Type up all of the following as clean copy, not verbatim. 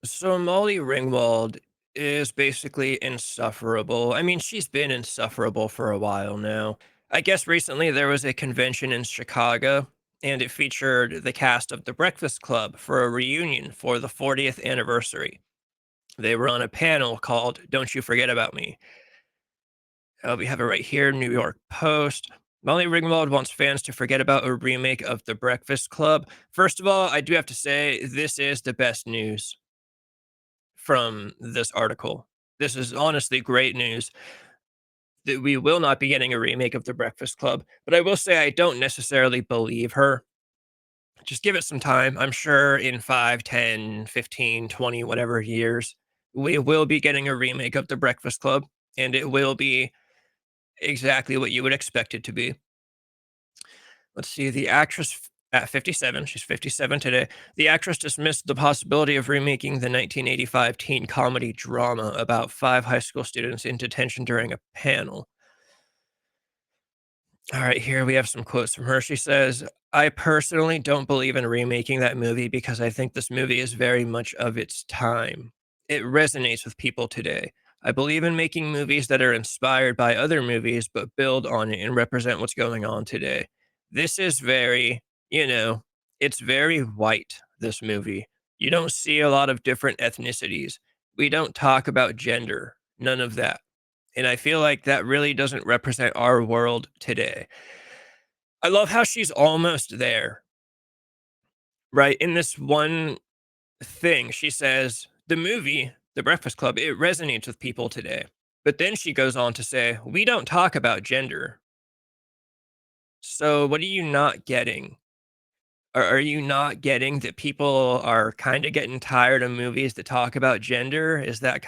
So Molly Ringwald is basically insufferable. I mean, she's been insufferable for a while now. I guess recently there was a convention in Chicago, and it featured the cast of The Breakfast Club for a reunion for the 40th anniversary. They were on a panel called Don't You Forget About Me. We have it right here, New York Post. Molly Ringwald wants fans to forget about a remake of The Breakfast Club. First of all, I do have to say, this is the best news from this article. This is honestly great news that we will not be getting a remake of The Breakfast Club, but I will say I don't necessarily believe her. Just give it some time. I'm sure in 5, 10, 15, 20, whatever years, we will be getting a remake of The Breakfast Club, and it will be exactly what you would expect it to be. Let's see, the actress at 57, she's 57 today. The actress dismissed the possibility of remaking the 1985 teen comedy drama about five high school students in detention during a panel. All right, here we have some quotes from her. She says, I personally don't believe in remaking that movie because I think this movie is very much of its time. It resonates with people today. I believe in making movies that are inspired by other movies, but build on it and represent what's going on today. This is very, it's very white, this movie. You don't see a lot of different ethnicities. We don't talk about gender, none of that. And I feel like that really doesn't represent our world today. I love how she's almost there, right? In this one thing, she says, the movie, The Breakfast Club, it resonates with people today. But then she goes on to say, we don't talk about gender. So what are you not getting? Are you not getting that people are kind of getting tired of movies that talk about gender? Is that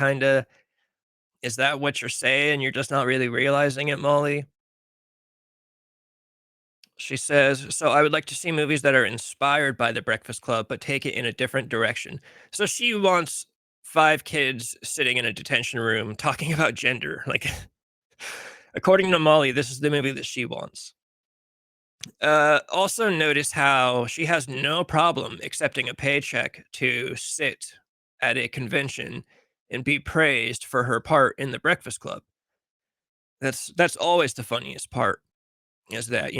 what you're saying? You're just not really realizing it, Molly? She says, so I would like to see movies that are inspired by The Breakfast Club, but take it in a different direction. So she wants five kids sitting in a detention room talking about gender. Like, according to Molly, this is the movie that she wants. Also, notice how she has no problem accepting a paycheck to sit at a convention and be praised for her part in The Breakfast Club. That's always the funniest part. Is that,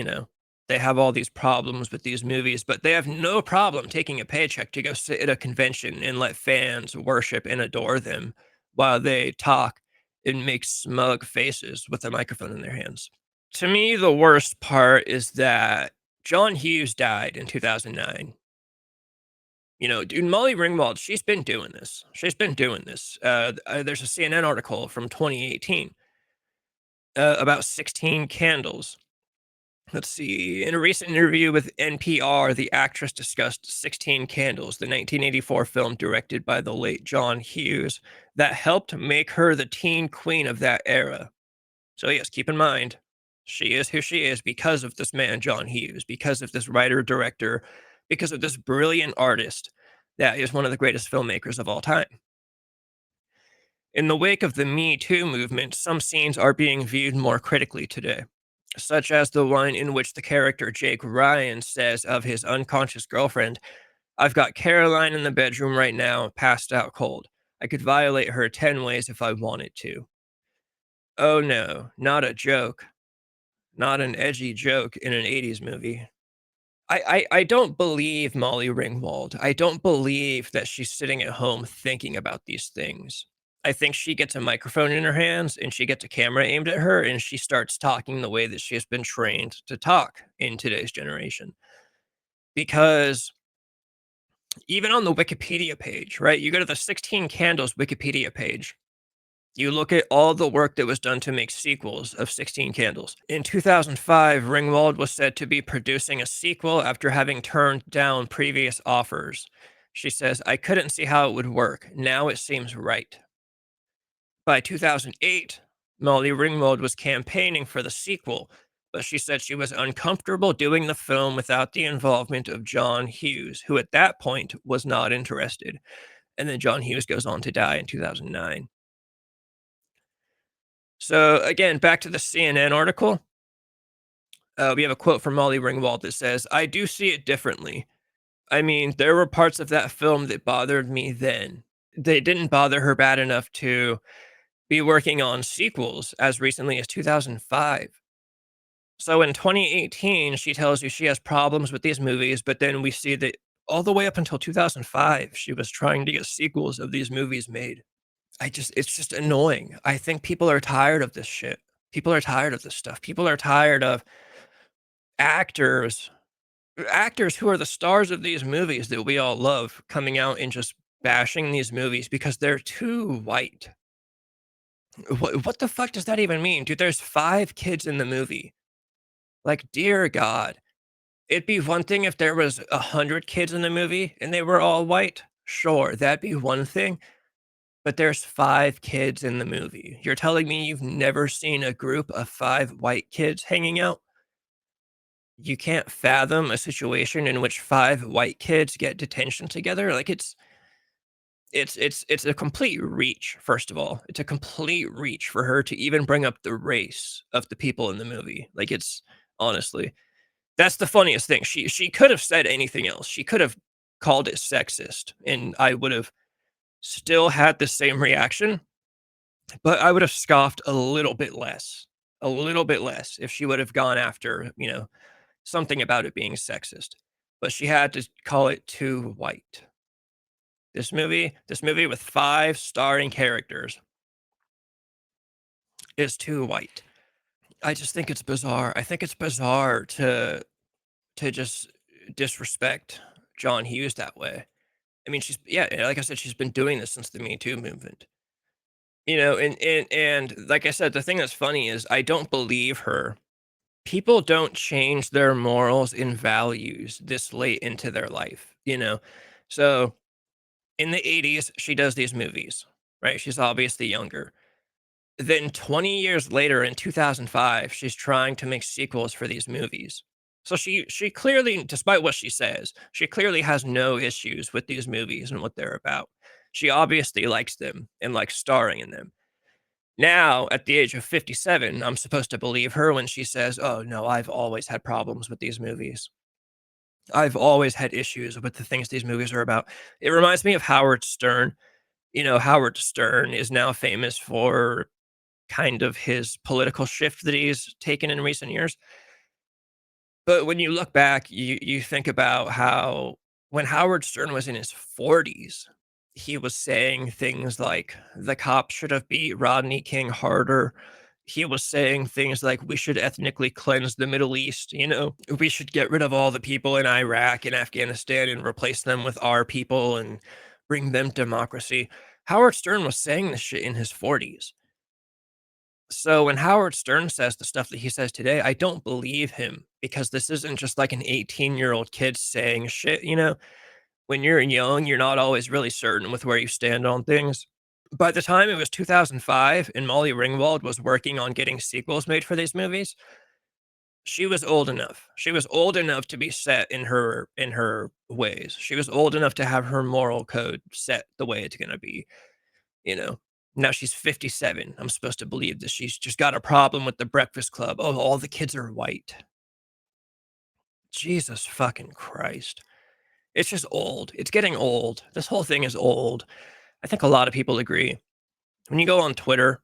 they have all these problems with these movies, but they have no problem taking a paycheck to go sit at a convention and let fans worship and adore them while they talk and make smug faces with a microphone in their hands. To me, the worst part is that John Hughes died in 2009. Dude, Molly Ringwald, she's been doing this. She's been doing this. There's a CNN article from 2018 about 16 Candles. Let's see. In a recent interview with NPR, the actress discussed 16 Candles, the 1984 film directed by the late John Hughes, that helped make her the teen queen of that era. So, yes, keep in mind, she is who she is because of this man, John Hughes, because of this writer director, because of this brilliant artist that is one of the greatest filmmakers of all time. In the wake of the Me Too movement, some scenes are being viewed more critically today, such as the one in which the character Jake Ryan says of his unconscious girlfriend, I've got Caroline in the bedroom right now, passed out cold. I could violate her 10 ways if I wanted to. Oh no, not a joke. Not an edgy joke in an 80s movie. I don't believe Molly Ringwald. I don't believe that she's sitting at home thinking about these things. I think she gets a microphone in her hands and she gets a camera aimed at her and she starts talking the way that she has been trained to talk in today's generation. Because even on the Wikipedia page, right? You go to the 16 Candles Wikipedia page. You look at all the work that was done to make sequels of 16 Candles. In 2005, Ringwald was said to be producing a sequel after having turned down previous offers. She says, I couldn't see how it would work. Now it seems right. By 2008, Molly Ringwald was campaigning for the sequel, but she said she was uncomfortable doing the film without the involvement of John Hughes, who at that point was not interested. And then John Hughes goes on to die in 2009. So again, back to the CNN article. We have a quote from Molly Ringwald that says, I do see it differently. I mean, there were parts of that film that bothered me then. they didn't bother her bad enough to be working on sequels as recently as 2005. So in 2018, she tells you she has problems with these movies, but then we see that all the way up until 2005, she was trying to get sequels of these movies made. It's just annoying. I think people are tired of this shit. People are tired of this stuff. People are tired of actors, actors who are the stars of these movies that we all love coming out and just bashing these movies because they're too white. What the fuck does that even mean? Dude, there's 5 kids in the movie. Like, dear God. It'd be one thing if there was 100 kids in the movie and they were all white. Sure, that'd be one thing, but there's 5 kids in the movie. You're telling me you've never seen a group of 5 white kids hanging out? You can't fathom a situation in which 5 white kids get detention together? Like, it's a complete reach, first of all. It's a complete reach for her to even bring up the race of the people in the movie. Like, it's honestly. That's the funniest thing. She could have said anything else. She could have called it sexist, and I would have still had the same reaction, but I would have scoffed a little bit less if she would have gone after, something about it being sexist. But she had to call it too white. This movie with 5 starring characters is too white. I just think it's bizarre. I think it's bizarre to just disrespect John Hughes that way. I mean, she's yeah, like I said, she's been doing this since the Me Too movement. And like I said, the thing that's funny is I don't believe her. People don't change their morals and values this late into their life. So in the 80s, she does these movies, right? She's obviously younger. Then 20 years later in 2005, she's trying to make sequels for these movies. So she clearly, despite what she says, she clearly has no issues with these movies and what they're about. She obviously likes them and likes starring in them. Now, at the age of 57, I'm supposed to believe her when she says, "Oh no, I've always had problems with these movies. I've always had issues with the things these movies are about." It reminds me of Howard Stern. Howard Stern is now famous for kind of his political shift that he's taken in recent years. But when you look back, you think about how when Howard Stern was in his 40s, he was saying things like the cops should have beat Rodney King harder. He was saying things like we should ethnically cleanse the Middle East. We should get rid of all the people in Iraq and Afghanistan and replace them with our people and bring them democracy. Howard Stern was saying this shit in his 40s. So when Howard Stern says the stuff that he says today, I don't believe him because this isn't just like an 18-year-old kid saying shit. When you're young, you're not always really certain with where you stand on things. By the time it was 2005 and Molly Ringwald was working on getting sequels made for these movies, she was old enough. She was old enough to be set in her ways. She was old enough to have her moral code set the way it's going to be. You know? Now she's 57. I'm supposed to believe that she's just got a problem with the Breakfast Club. Oh, all the kids are white. Jesus fucking Christ. It's just old. It's getting old. This whole thing is old. I think a lot of people agree. When you go on Twitter,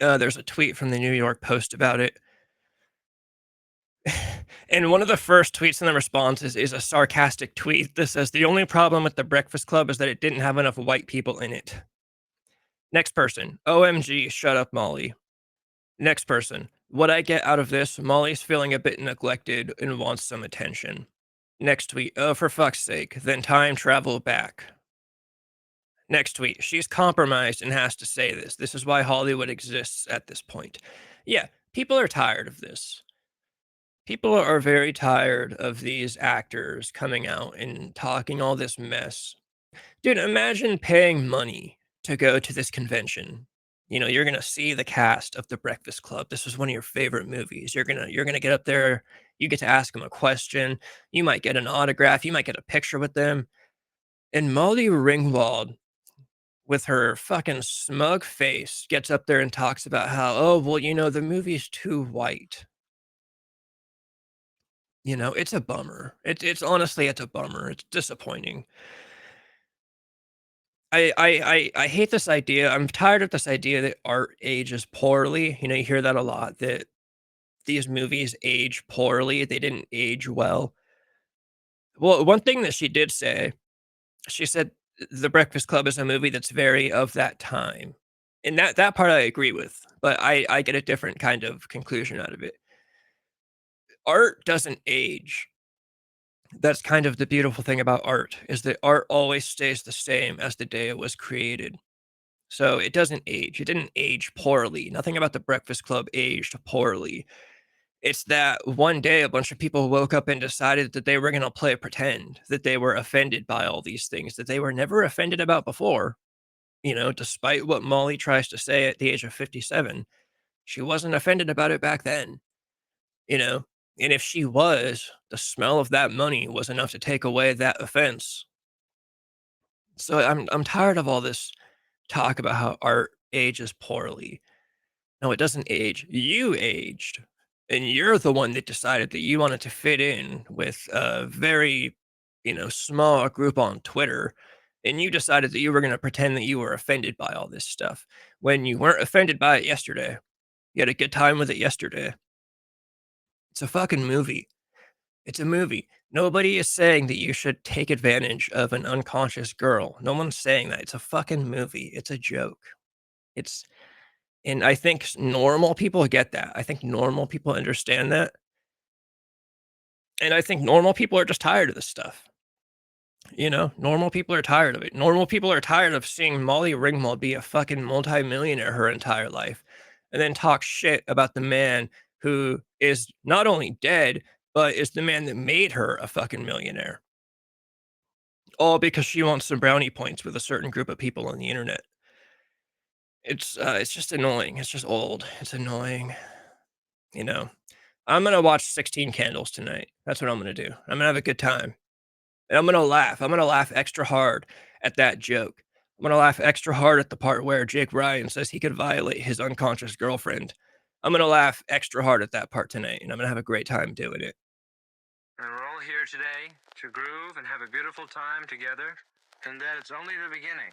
there's a tweet from the New York Post about it. And one of the first tweets in the responses is a sarcastic tweet that says, "The only problem with the Breakfast Club is that it didn't have enough white people in it." Next person, "OMG, shut up, Molly." Next person, "What I get out of this, Molly's feeling a bit neglected and wants some attention." Next tweet, "Oh, for fuck's sake, then time travel back." Next tweet, "She's compromised and has to say this. This is why Hollywood exists at this point." Yeah, people are tired of this. People are very tired of these actors coming out and talking all this mess. Dude, imagine paying money to go to this convention. You're gonna see the cast of The Breakfast Club. This is one of your favorite movies. You're gonna get up there. You get to ask them a question. You might get an autograph. You might get a picture with them. And Molly Ringwald, with her fucking smug face, gets up there and talks about how, oh, well, the movie's too white. It's a bummer. It's honestly, it's a bummer. It's disappointing. I hate this idea. I'm tired of this idea that art ages poorly. You know, you hear that a lot, that these movies age poorly. They didn't age well. Well, one thing that she did say, she said The Breakfast Club is a movie that's very of that time. And that part I agree with, but I get a different kind of conclusion out of it. Art doesn't age. That's kind of the beautiful thing about art, is that art always stays the same as the day it was created. So it doesn't age. It didn't age poorly. Nothing about The Breakfast Club aged poorly. It's that one day a bunch of people woke up and decided that they were going to play pretend, that they were offended by all these things that they were never offended about before. You know, despite what Molly tries to say at the age of 57, she wasn't offended about it back then, you know? And if she was, the smell of that money was enough to take away that offense. So I'm tired of all this talk about how art ages poorly. No, it doesn't age. You aged. And you're the one that decided that you wanted to fit in with a very, small group on Twitter. And you decided that you were going to pretend that you were offended by all this stuff when you weren't offended by it yesterday. You had a good time with it yesterday. It's a fucking movie. It's a movie. Nobody is saying that you should take advantage of an unconscious girl. No one's saying that. It's a fucking movie. It's a joke. It's And I think normal people get that. I think normal people understand that, and I think normal people are just tired of this stuff, Normal people are tired of it. Normal people are tired of seeing Molly Ringwald be a fucking multimillionaire her entire life, and then talk shit about the man who is not only dead, but is the man that made her a fucking millionaire, all because she wants some brownie points with a certain group of people on the internet. It's just annoying. It's just old. It's annoying, you know? I'm gonna watch 16 Candles tonight. That's what I'm gonna do. I'm gonna have a good time. And I'm gonna laugh. I'm gonna laugh extra hard at that joke. I'm gonna laugh extra hard at the part where Jake Ryan says he could violate his unconscious girlfriend. I'm gonna laugh extra hard at that part tonight, and I'm gonna have a great time doing it. And we're all here today to groove and have a beautiful time together, and that it's only the beginning.